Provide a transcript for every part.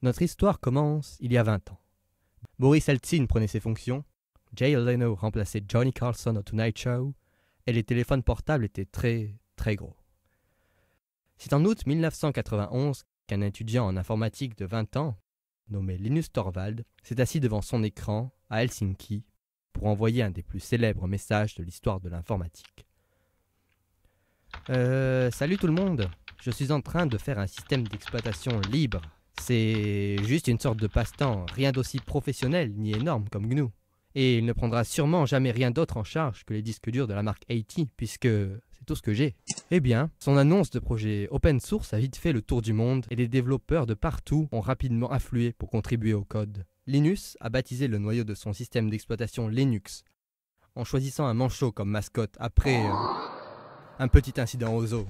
Notre histoire commence il y a 20 ans. Boris Eltsine prenait ses fonctions, Jay Leno remplaçait Johnny Carson au Tonight Show, et les téléphones portables étaient très gros. C'est en août 1991 qu'un étudiant en informatique de 20 ans, nommé Linus Torvald, s'est assis devant son écran à Helsinki pour envoyer un des plus célèbres messages de l'histoire de l'informatique. Salut tout le monde, je suis en train de faire un système d'exploitation libre. C'est juste une sorte de passe-temps, rien d'aussi professionnel ni énorme comme GNU. Et il ne prendra sûrement jamais rien d'autre en charge que les disques durs de la marque AT, puisque c'est tout ce que j'ai. Eh bien, son annonce de projet open source a vite fait le tour du monde et des développeurs de partout ont rapidement afflué pour contribuer au code. Linus a baptisé le noyau de son système d'exploitation Linux, en choisissant un manchot comme mascotte après un petit incident au zoo.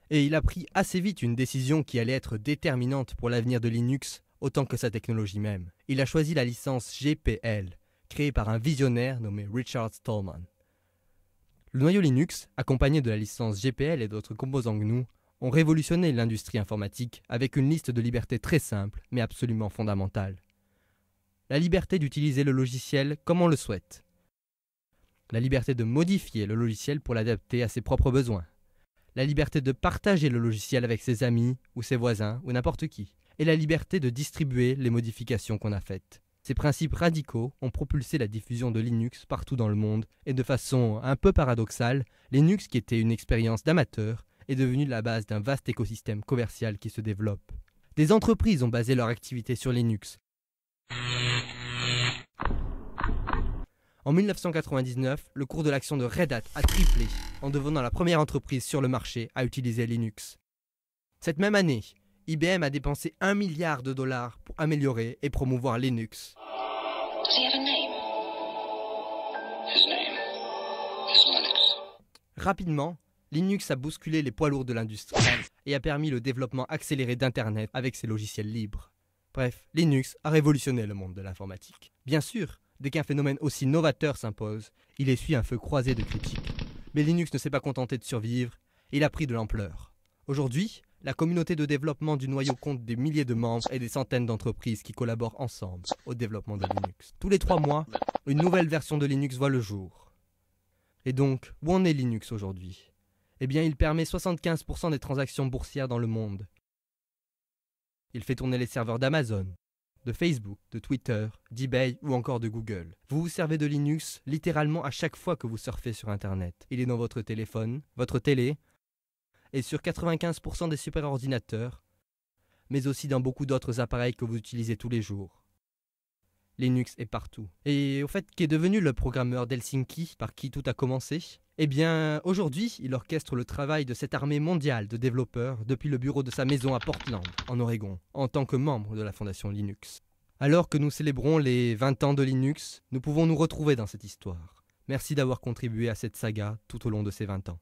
Et il a pris assez vite une décision qui allait être déterminante pour l'avenir de Linux, autant que sa technologie même. Il a choisi la licence GPL, créée par un visionnaire nommé Richard Stallman. Le noyau Linux, accompagné de la licence GPL et d'autres composants GNU, ont révolutionné l'industrie informatique avec une liste de libertés très simple, mais absolument fondamentale. La liberté d'utiliser le logiciel comme on le souhaite. La liberté de modifier le logiciel pour l'adapter à ses propres besoins. La liberté de partager le logiciel avec ses amis ou ses voisins ou n'importe qui. Et la liberté de distribuer les modifications qu'on a faites. Ces principes radicaux ont propulsé la diffusion de Linux partout dans le monde et de façon un peu paradoxale, Linux, qui était une expérience d'amateur, est devenu la base d'un vaste écosystème commercial qui se développe. Des entreprises ont basé leur activité sur Linux. En 1999, le cours de l'action de Red Hat a triplé en devenant la première entreprise sur le marché à utiliser Linux. Cette même année, IBM a dépensé $1 milliard pour améliorer et promouvoir Linux. Rapidement, Linux a bousculé les poids lourds de l'industrie et a permis le développement accéléré d'Internet avec ses logiciels libres. Bref, Linux a révolutionné le monde de l'informatique. Bien sûr, dès qu'un phénomène aussi novateur s'impose, il essuie un feu croisé de critiques. Mais Linux ne s'est pas contenté de survivre, il a pris de l'ampleur. Aujourd'hui, la communauté de développement du noyau compte des milliers de membres et des centaines d'entreprises qui collaborent ensemble au développement de Linux. Tous les 3 mois, une nouvelle version de Linux voit le jour. Et donc, où en est Linux aujourd'hui ? Eh bien, il permet 75% des transactions boursières dans le monde. Il fait tourner les serveurs d'Amazon, de Facebook, de Twitter, d'eBay ou encore de Google. Vous vous servez de Linux littéralement à chaque fois que vous surfez sur Internet. Il est dans votre téléphone, votre télé, et sur 95% des superordinateurs, mais aussi dans beaucoup d'autres appareils que vous utilisez tous les jours. Linux est partout. Et au fait, qu'est devenu le programmeur d'Helsinki, par qui tout a commencé ? Eh bien, aujourd'hui, il orchestre le travail de cette armée mondiale de développeurs depuis le bureau de sa maison à Portland, en Oregon, en tant que membre de la fondation Linux. Alors que nous célébrons les 20 ans de Linux, nous pouvons nous retrouver dans cette histoire. Merci d'avoir contribué à cette saga tout au long de ces 20 ans.